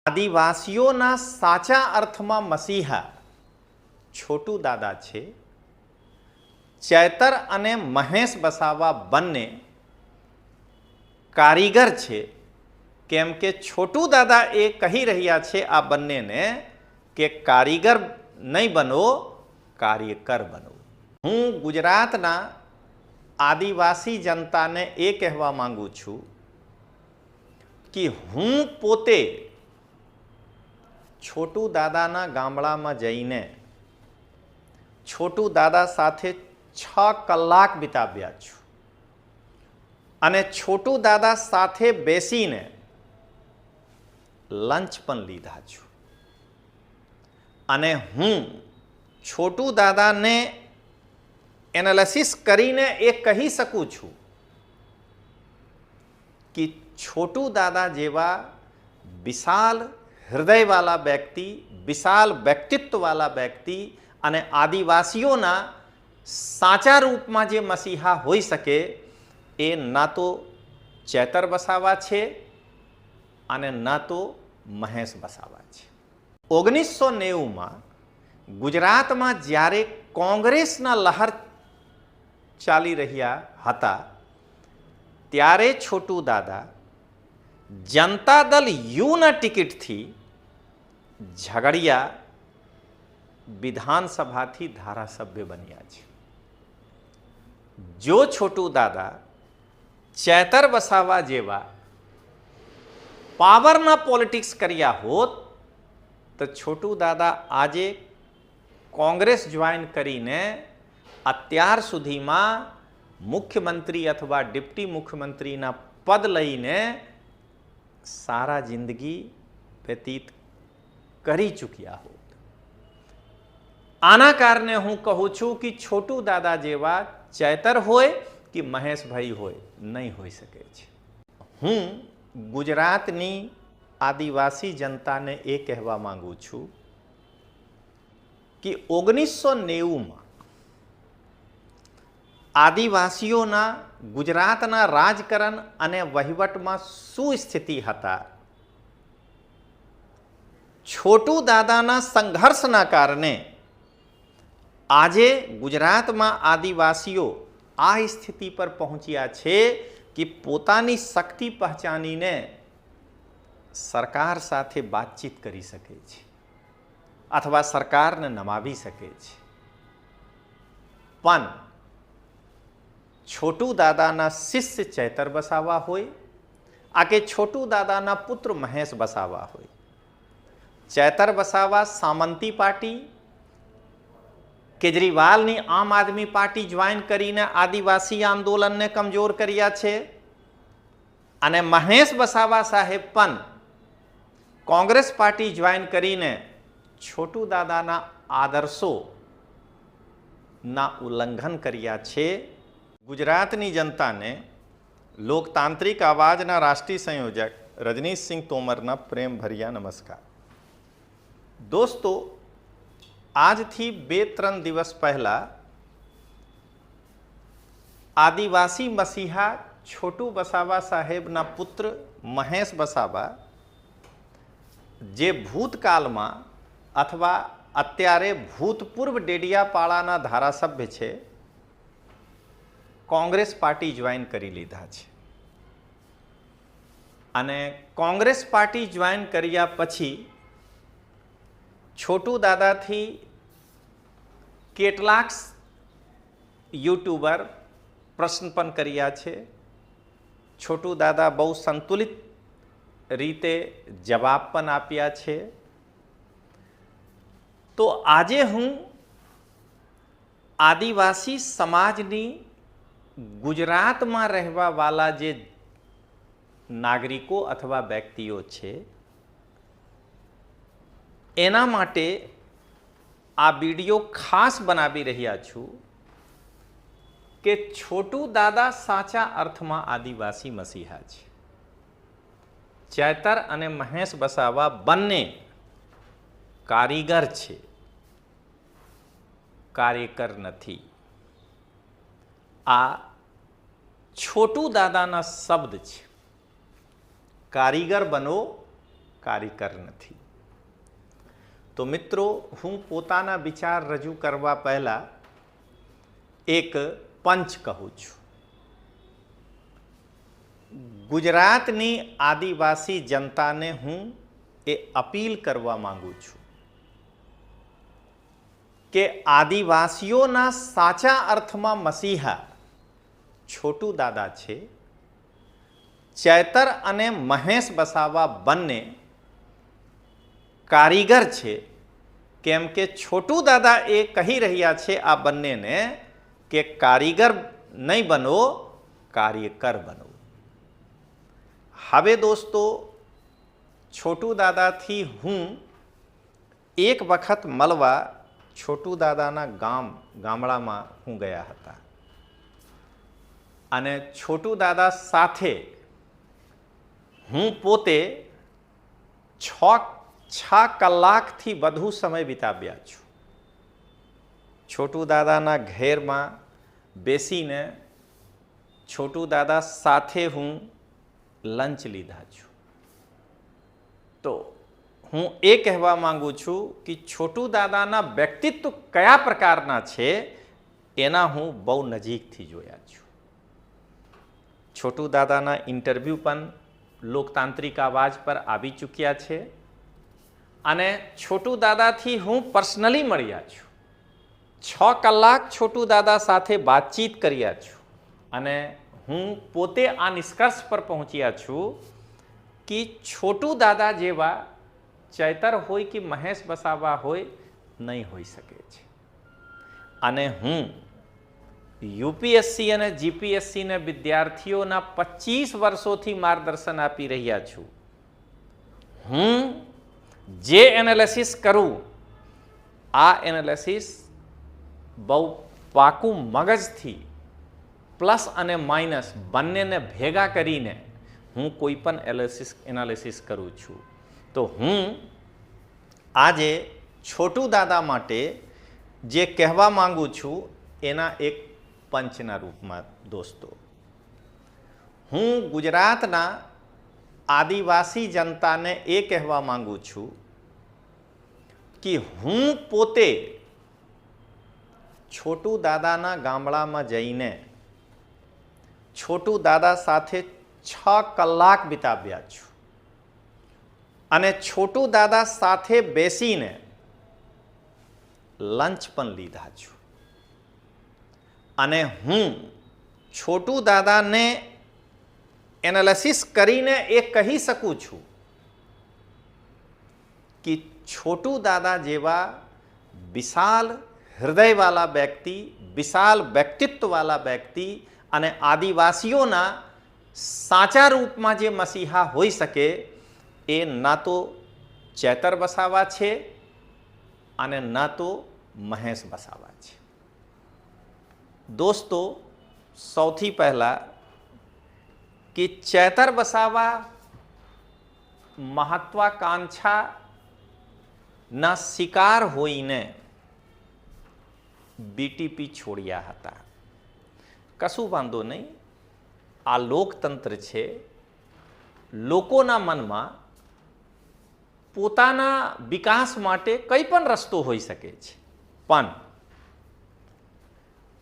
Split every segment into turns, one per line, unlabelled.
આદિવાસીઓના સાચા અર્થમાં મસીહા છોટુ દાદા છે. ચેતર અને મહેશ વસાવા બંને કારીગર છે. કેમ કે છોટુ દાદા એ કહી રહ્યા છે આ બંનેને કે કારીગર નહીં બનો, કાર્યકર બનો. હું ગુજરાતના આદિવાસી જનતાને એ કહેવા માંગુ છું કે હું પોતે છોટુ દાદાના ગામડામાં જઈને છોટુ દાદા સાથે 6 કલાક વિતાવ્યા છું અને છોટુ દાદા સાથે બેસીને લંચ પણ લીધા છું. અને હું છોટુ દાદાને એનાલિસિસ કરીને એ કહી શકું છું કે છોટુ દાદા જેવા વિશાલ હૃદયવાળા વ્યક્તિ, વિશાલ વ્યક્તિત્વવાળા વ્યક્તિ અને આદિવાસીઓના સાચા રૂપમાં જે મસીહા હોઈ શકે એ ના તો ચેતર વસાવા છે અને ના તો મહેશ વસાવા છે. 1990માં ગુજરાતમાં જ્યારે કોંગ્રેસના લહેર ચાલી રહ્યા હતા ત્યારે છોટુ દાદા જનતા દળ યુના ટિકિટથી ઝઘડિયા વિધાનસભાથી ધારાસભ્ય બન્યા છે. જો છોટુ દાદા ચેતર વસાવા જેવા પાવરના પોલિટિક્સ કર્યા હોત તો છોટુ દાદા આજે કોંગ્રેસ જોઈન કરીને અત્યાર સુધીમાં મુખ્યમંત્રી અથવા ડિપ્ટી મુખ્યમંત્રીના પદ લઈને સારા જિંદગી વ્યતીત કરી ચૂક્યા હોત. આના કારણે હું કહું છું કે છોટુ દાદા જેવા ચેતર હોય કે મહેશભાઈ હોય નહીં હોઈ શકે છે. હું ગુજરાતની આદિવાસી જનતાને એ કહેવા માંગુ છું કે 1990માં આદિવાસીઓના ગુજરાતના રાજકારણ અને વહીવટમાં શું સ્થિતિ હતા, છોટુ દાદાના સંઘર્ષના કારણે આજે ગુજરાતમાં આદિવાસીઓ આ સ્થિતિ પર પહોંચ્યા છે કે પોતાની શક્તિ પહેચાનીને સરકાર સાથે વાતચીત કરી શકે છે અથવા સરકારને નમાવી શકે છે. પણ છોટુ દાદાના શિષ્ય ચેતર વસાવા હોય આ કે છોટુ દાદાના પુત્ર મહેશ વસાવા હોય, ચેતર વસાવા સામંતી પાર્ટી, કેજરીવાલની આમ આદમી પાર્ટી જોઈન કરીને આદિવાસી આંદોલનને કમજોર કર્યા છે અને મહેશ વસાવા સાહેબ પણ કોંગ્રેસ પાર્ટી જોઈન કરીને છોટુ દાદાના આદર્શોના ઉલ્લંઘન કર્યા છે. ગુજરાતની જનતાને લોકતાંત્રિક આવાજના રાષ્ટ્રીય સંયોજક રજનીશસિંહ તોમરના પ્રેમભર્યા નમસ્કાર. દોસ્તો, આજથી 2-3 દિવસ પહેલા આદિવાસી મસીહા છોટુ વસાવા સાહેબના પુત્ર મહેશ વસાવા જે ભૂતકાળમાં અથવા અત્યારે ભૂતપૂર્વ ડેડિયાપાડાના ધારાસભ્ય છે, કોંગ્રેસ પાર્ટી જોઈન કરી લીધા છે. અને કોંગ્રેસ પાર્ટી જોઈન કર્યા પછી છોટુ દાદાથી કેટલાક યુટ્યુબર પ્રશ્ન પણ કર્યા છે. છોટુ દાદા બહુ સંતુલિત રીતે જવાબ પણ આપ્યા છે. તો આજે હું આદિવાસી સમાજની ગુજરાતમાં રહેવાવાળા જે નાગરિકો અથવા વ્યક્તિઓ છે એના માટે આ વિડીયો ખાસ બનાવી રહ્યા છું કે છોટુ દાદા સાચા અર્થમાં આદિવાસી મસીહા છે. ચેતર અને મહેશ વસાવા બંને કારીગર છે, કાર્યકર નથી. આ છોટુ દાદાના શબ્દ છે. કારીગર બનો, કારીગર નથી. તો મિત્રો, હું પોતાના વિચાર રજૂ કરવા પહેલા એક પંચ કહું છું. ગુજરાતની આદિવાસી જનતાને હું એ અપીલ કરવા માંગુ છું કે આદિવાસીઓના સાચા અર્થમાં મસીહા છોટુ દાદા છે. ચેતર અને મહેશ વસાવા બંને કારીગર છે. કેમ કે છોટુ દાદા એ કહી રહ્યા છે આ બંનેને કે કારીગર નહીં બનો, કાર્યકર બનો. હવે દોસ્તો, છોટુ દાદાથી હું એક વખત મળવા છોટુ દાદાના ગામડામાં હું ગયા હતા અને છોટુ દાદા સાથે હું પોતે 6 કલાકથી વધુ સમય વિતાવ્યા છું. છોટુ દાદાના ઘેરમાં બેસીને છોટુ દાદા સાથે હું લંચ લીધા છું. તો હું એ કહેવા માંગુ છું કે છોટુ દાદાના વ્યક્તિત્વ કયા પ્રકારના છે એના હું બહુ નજીકથી જોયા છું. છોટુ દાદાના ઇન્ટરવ્યૂ પણ લોકતાંત્રિક આવાજ પર આવી ચૂક્યા છે અને છોટુ દાદાથી હું પર્સનલી મળ્યા છું. 6 કલાક છોટુ દાદા સાથે વાતચીત કર્યા છું અને હું પોતે આ નિષ્કર્ષ પર પહોંચ્યા છું કે છોટુ દાદા જેવા ચૈતર હોય કે મહેશ વસાવા હોય નહીં હોઈ શકે છે. અને હું યુપીએસસી અને જીપીએસસીના વિદ્યાર્થીઓના 25 વર્ષોથી માર્ગદર્શન આપી રહ્યા છું. હું જે એનાલિસિસ કરું આ એનાલિસિસ બહુ પાકું મગજથી પ્લસ અને માઇનસ બંનેને ભેગા કરીને હું કોઈ પણ એનાલિસિસ કરું છું. તો હું આજે છોટુ દાદા માટે જે કહેવા માંગુ છું એના એક પંચના રૂપમાં દોસ્તો, હું ગુજરાતના આદિવાસી જનતાને એ કહેવા માંગુ છું કે હું પોતે છોટુ દાદાના ગામડામાં જઈને છોટુ દાદા સાથે 6 કલાક વિતાવ્યા છું અને છોટુ દાદા સાથે બેસીને લંચ પણ લીધા છું. અને હું છોટુ દાદાને એનાલિસિસ કરીને એ કહી શકું છું કે છોટુ દાદા જેવા વિશાલ હૃદયવાળા વ્યક્તિ, વિશાલ વ્યક્તિત્વવાળા વ્યક્તિ અને આદિવાસીઓના સાચા રૂપમાં જે મસીહા હોઈ શકે એ ના તો ચેતર વસાવા છે અને ના તો મહેશ વસાવા છે. દોસ્તો, સૌથી પહેલા કે ચેતર વસાવા મહત્વાકાંક્ષાના શિકાર હોઈને બીટીપી છોડ્યા હતા. કશું વાંધો નહીં, આ લોકતંત્ર છે. લોકોના મનમાં પોતાના વિકાસ માટે કંઈ પણ રસ્તો હોઈ શકે છે. પણ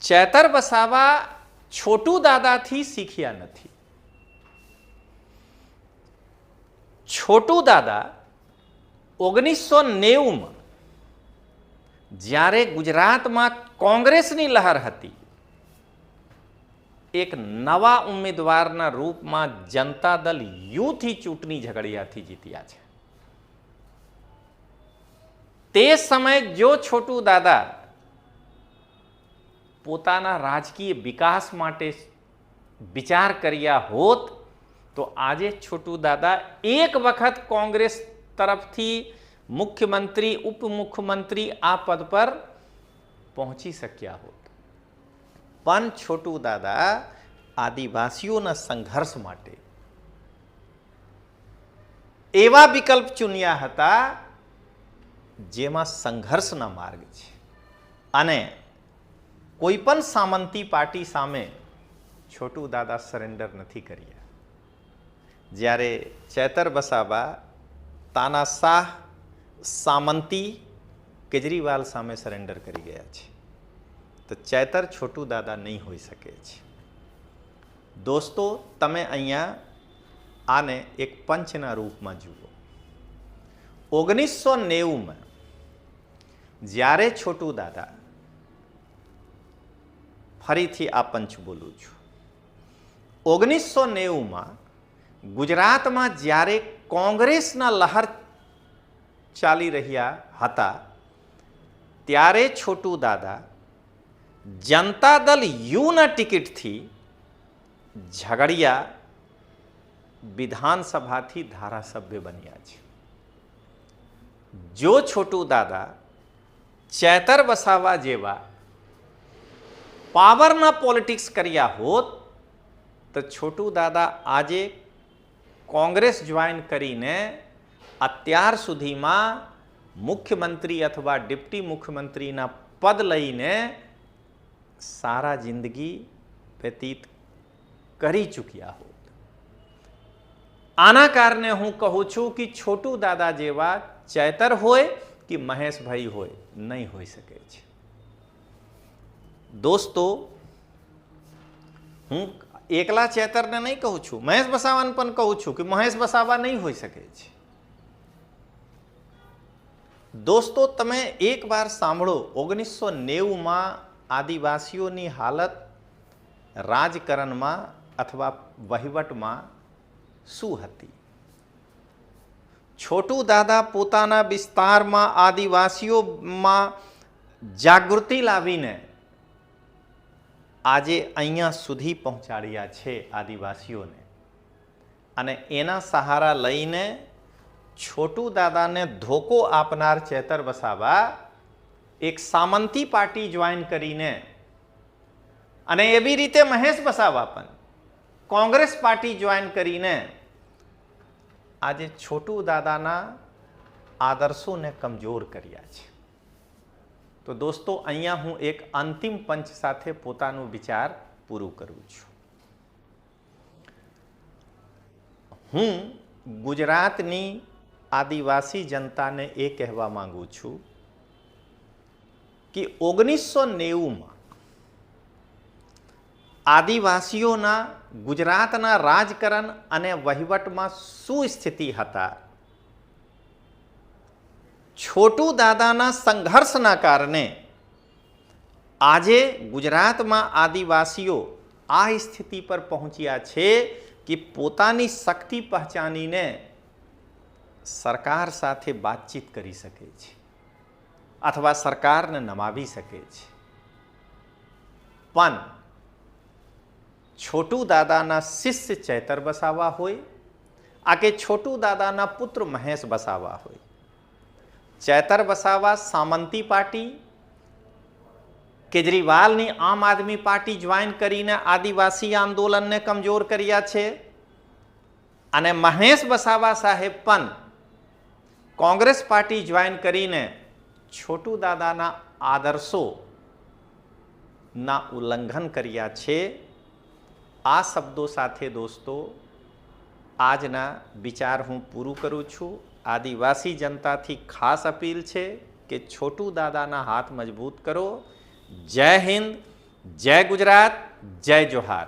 ચેતર વસાવા છોટુ દાદાથી શીખ્યા નથી. છોટુ દાદા 1990માં જ્યારે ગુજરાતમાં કોંગ્રેસની લહેર હતી, એક નવા ઉમેદવારના રૂપમાં જનતા દળ યુથી ચૂંટણી ઝઘડિયાથી જીત્યા છે. તે સમયે જો છોટુ દાદા પોતાના રાજકીય વિકાસ માટે વિચાર કર્યા હોત તો આજે છોટુ દાદા એક વખત કોંગ્રેસ તરફથી મુખ્યમંત્રી, ઉપમુખ્યમંત્રી આ પદ પર પહોંચી શક્યા હોત. પણ છોટુ દાદા આદિવાસીઓના સંઘર્ષ માટે એવા વિકલ્પ ચૂન્યા હતા જેમાં સંઘર્ષના માર્ગ છે અને કોઈ પણ સામંતી પાર્ટી સામે છોટુ દાદા સરેન્ડર નથી કર્યા. જ્યારે ચેતર વસાવા તાનાશાહ, સામંતી કેજરીવાલ સામે સરેન્ડર કરી ગયા છે. તો ચેતર છોટુ દાદા નહીં હોઈ શકે છે. દોસ્તો, તમે અહીંયા આને એક પંચના રૂપમાં જુઓ. 1990માં જ્યારે છોટુ દાદા, ફરીથી આ પંચ બોલું છું, 1990માં ગુજરાતમાં જ્યારે કોંગ્રેસના લહેર ચાલી રહ્યા હતા ત્યારે છોટુ દાદા જનતા દળ યુના ટિકિટથી ઝઘડિયા વિધાનસભાથી ધારાસભ્ય બન્યા છે. જો છોટુ દાદા ચેતર વસાવા જેવા પાવરના પોલિટિક્સ કર્યા હોત તો છોટુ દાદા આજે કોંગ્રેસ જોઈન કરીને અત્યાર સુધીમાં મુખ્યમંત્રી અથવા ડિપ્ટી મુખ્યમંત્રીના પદ લઈને સારા જિંદગી વ્યતીત કરી ચૂક્યા હોત. આના કારણે હું કહું છું કે છોટુ દાદા જેવા ચેતર હોય કે મહેશભાઈ હોય નહીં હોઈ શકે છે. દોસ્તો, હું એકલા ચેતરને નહીં કહું છું, મહેશ વસાવાને પણ કહું છું કે મહેશ વસાવા નહીં હોઈ શકે છે. દોસ્તો, તમે એક વાર સાંભળો, 1990માં આદિવાસીઓની હાલત રાજકારણમાં અથવા વહીવટમાં શું હતી. છોટુ દાદા પોતાના વિસ્તારમાં આદિવાસીઓમાં જાગૃતિ લાવીને આજે અહીંયા સુધી પહોંચાડ્યા છે આદિવાસીઓને. અને એના સહારા લઈને છોટુ દાદાને ધોકો આપનાર ચેતર વસાવા એક સામંતી પાર્ટી જોઈન કરીને, અને એવી રીતે મહેશ વસાવા પણ કોંગ્રેસ પાર્ટી જોઈન કરીને આજે છોટુ દાદાના આદર્શોને કમજોર કર્યા છે. તો દોસ્તો, અહીંયા હું એક અંતિમ પંચ સાથે પોતાનું વિચાર પૂરું કરું છું. હું ગુજરાતની આદિવાસી જનતાને એ કહેવા માંગુ છું કે 1990માં આદિવાસીઓના ગુજરાતના રાજકારણ અને વહીવટમાં શું સ્થિતિ હતા. છોટુ દાદાના સંઘર્ષના કારણે આજે ગુજરાતમાં આદિવાસીઓ આ સ્થિતિ પર પહોંચ્યા છે કે પોતાની શક્તિ પહેચાનીને સરકાર સાથે વાતચીત કરી શકે છે અથવા સરકારને નમાવી શકે છે. પણ છોટુ દાદાના શિષ્ય ચેતર વસાવા હોય આ કે છોટુ દાદાના પુત્ર મહેશ વસાવા હોય, ચેતર વસાવા સામંતી પાર્ટી, કેજરીવાલની આમ આદમી પાર્ટી જોઈન કરીને આદિવાસી આંદોલનને કમજોર કર્યા છે. અને મહેશ વસાવા સાહેબ પણ કોંગ્રેસ પાર્ટી જોઈન કરીને છોટુ દાદાના આદર્શોના ઉલ્લંઘન કર્યા છે. આ શબ્દો સાથે દોસ્તો આજના વિચાર હું પૂરું કરું છું. આદિવાસી જનતાથી ખાસ અપીલ છે કે છોટુ દાદાના હાથ મજબૂત કરો. જય હિન્દ, જય ગુજરાત, જય જોહાર.